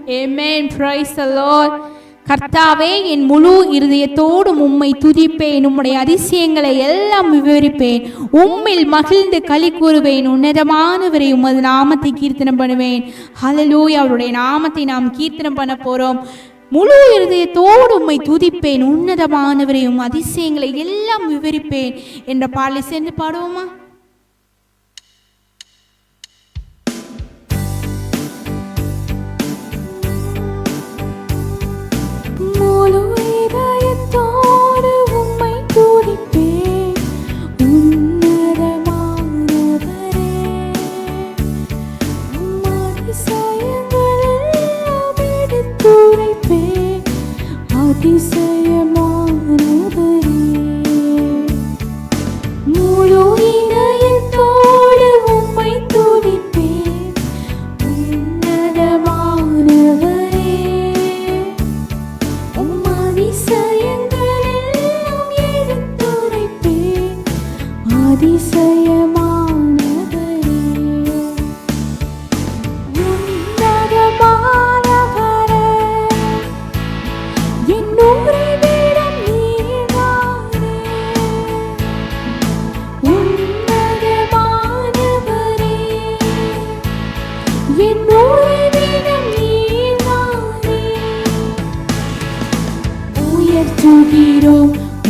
Amen. Praise the Lord. கர்த்தாவே, என் முழு இருதயத்தோடு உம்மை துதிப்பேன், உம்முடைய அதிசயங்களை எல்லாம் விவரிப்பேன், உம்மில் மகிழ்ந்து களி கூறுவேன், உன்னதமானவரை உமது நாமத்தை கீர்த்தனம் பண்ணுவேன். ஹல்லேலூயா. அவருடைய நாமத்தை நாம் கீர்த்தனம் பண்ண போறோம். முழு இருதயத்தோடு உம்மை துதிப்பேன், உன்னதமானவரை உம் அதிசயங்களை எல்லாம் விவரிப்பேன் என்ற பாடலை சேர்ந்து பாடுவோமா?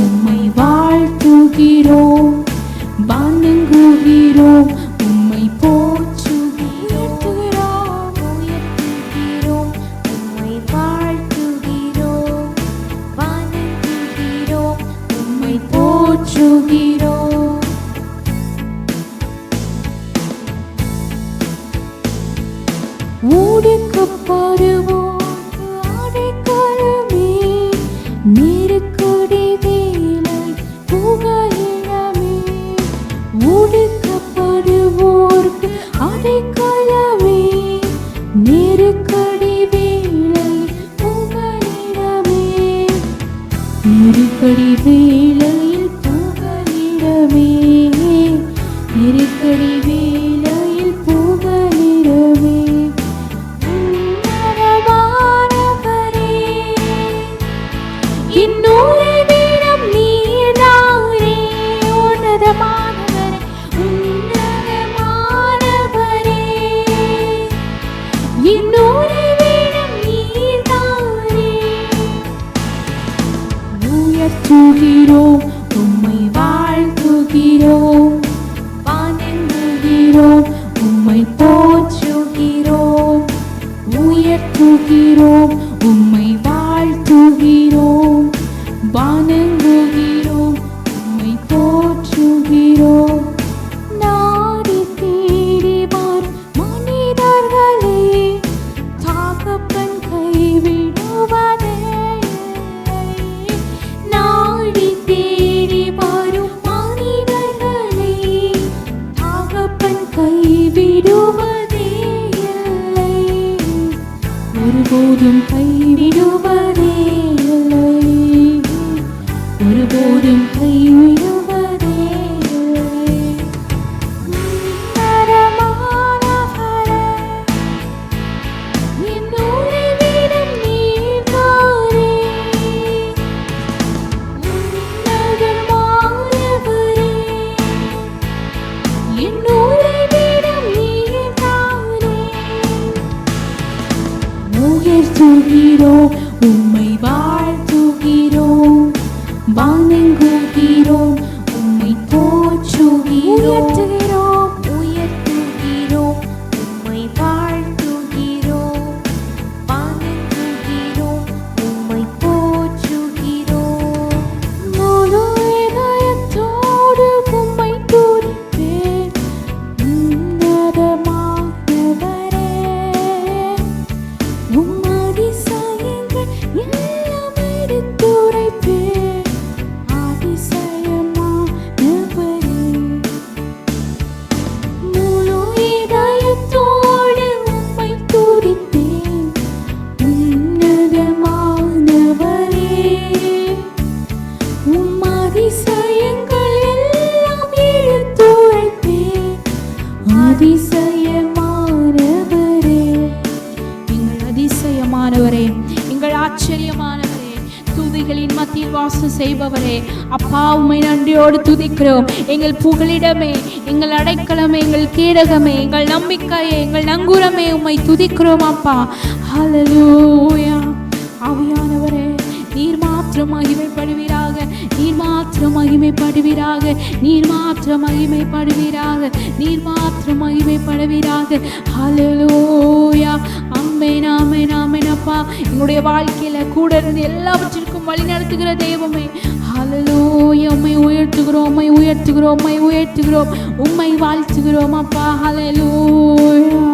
உம்மை வாழ்த்துகிறோம், வணங்குகிறோம், உம்மை போற்றுகிறோம், உயர்த்துகிறோம், உம்மை வாழ்த்துகிறோம், வணங்குகிறோம், உம்மை போற்றுகிறோம். ஊடுக்கப்படுவோம் நெருக்கடி வேளையில் புகலிடமே, நெருக்கடி வேளையில் புகலிடமே, உன்னதமானவரே, இன்னுரைவிடம் நீர்தானே, உன்னதமானவரே, உன்னதமானவரே, இன்னுரைவிடம் நீர்தானே. உயர்த்துகிறோம், உம்மை வாழ்த்துகிறோம், வணங்குகிறோம், உம்மை போற்றுகிறோம், உயர்த்துகிறோம், உம்மை வாழ்த்துகிறோம், வணங்குகிறோம், உம்மை போற்றுகிறோம். நாடி தேடி வரும் மனிதர்களே, தகப்பன் கைவிடுவதே, நாடி தேடி வரும் மனிதர்களே, தகப்பன் கைவிடுவதே இல்லை, ஒருபோதும் கைவிடுவதே இல்லை, ஒருபோதும் கைவிடுவதே இல்லை. உன்னதமானவரே, என் உறைவிடம் நீர்தானே, உன்னதமானவரே, என் உறைவிடம் நீர்தானே. உயர்த்துகிறோம், உம்மை வாழ்த்துகிறோம், வணங்குகிறோம், உம்மை போற்றுகிறோம், உயர்த்துகிறோம், உம்மை வாழ்த்துகிறோம், வணங்குகிறோம், உம்மை போற்றுகிறோம். முழு இதயத்தோடு உம்மை துதிப்பேன், உன்னதமானவரே, உம் அதிசயங்கள் எல்லாம் எடுத்துரைப்பேன், அதிசயமானவரே. அதிசயமானவரே, எங்கள் ஆச்சரியமானவரே, துதிகளின் மத்தியில் வாசம் செய்பவரே, அப்பா உம்மை நன்றியோடு துதிக்கிறோம். எங்கள் புகலிடமே, எங்கள் அடைக்கலமே, எங்கள் கீழகமே, எங்கள் நம்பிக்கையே, எங்கள் நங்கூரமே, உம்மை துதிக்கிறோம் அப்பா. ஹல்லேலூயா. ஆவியானவரே, நீர் மாத்திரம் மகிமைப்படுவீராக, நீர் மாத்திரம் மகிமைப்படுவீராக, நீர் மாத்திரம் மகிமைப்படுவீராக, நீர் மாத்திரம் மகிமைப்படுவீராக. ஹல்லேலூயா. ஆமென், ஆமென், ஆமென். அப்பா எங்களுடைய வாழ்க்கையில கூட இருந்து எல்லாவற்றிற்கும் வழி நடத்துகிற தெய்வமே, ஹல்லேலூயா. உம்மை உயர்த்துகிறோம், உம்மை உயர்த்துகிறோம், உம்மை உயர்த்துகிறோம், உம்மை வாழ்த்துகிறோம் அப்பா. ஹல்லேலூயா.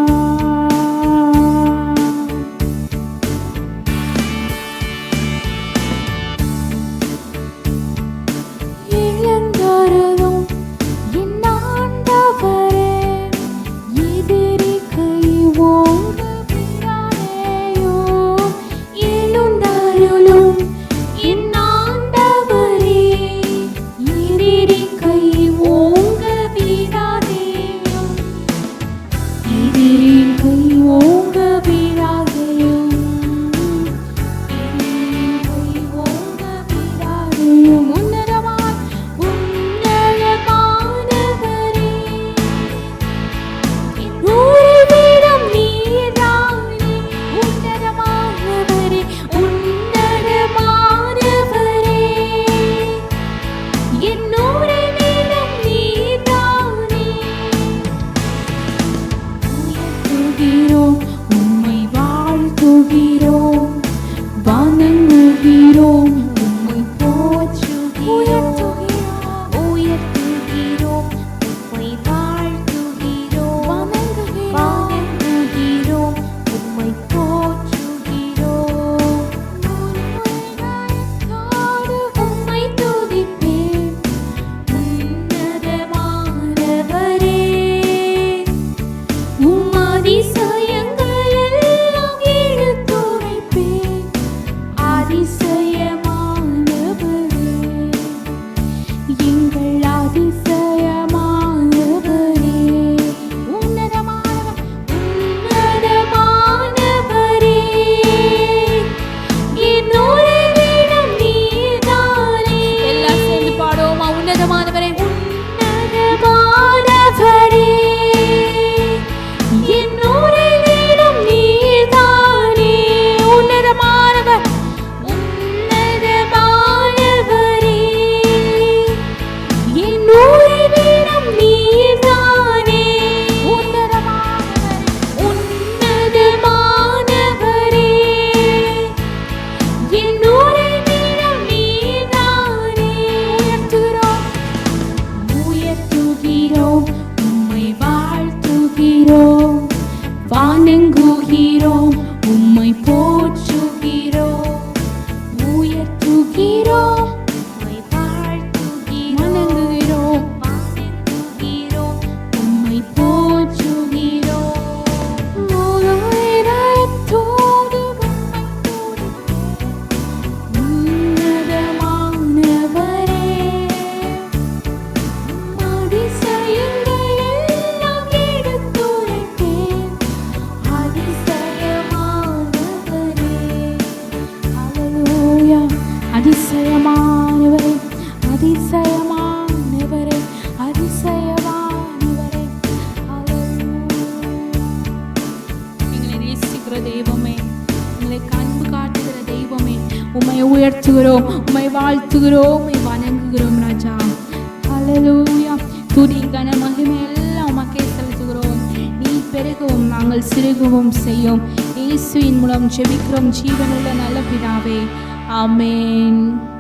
அதிசயமானவரே, அதிசயமானவரே, அதிசயமானவரே. எங்களை நேசிக்கிற தெய்வமே, எங்களை அன்பு காட்டுகிற தெய்வமே, உம்மை உயர்த்துகிறோம், உம்மை வாழ்த்துகிறோம், உம்மை வணங்குகிறோம் ராஜா. ஹல்லேலூயா. துதி கன மகிமை எல்லாம் உமக்கே செலுத்துகிறோம். நீ பெருகவும் நாங்கள் சிறுகவும் செய்யும். இயேசுவின் மூலம் ஜெபிக்கிறோம் ஜீவனுள்ள நல்ல பிதாவே. ஆமென்.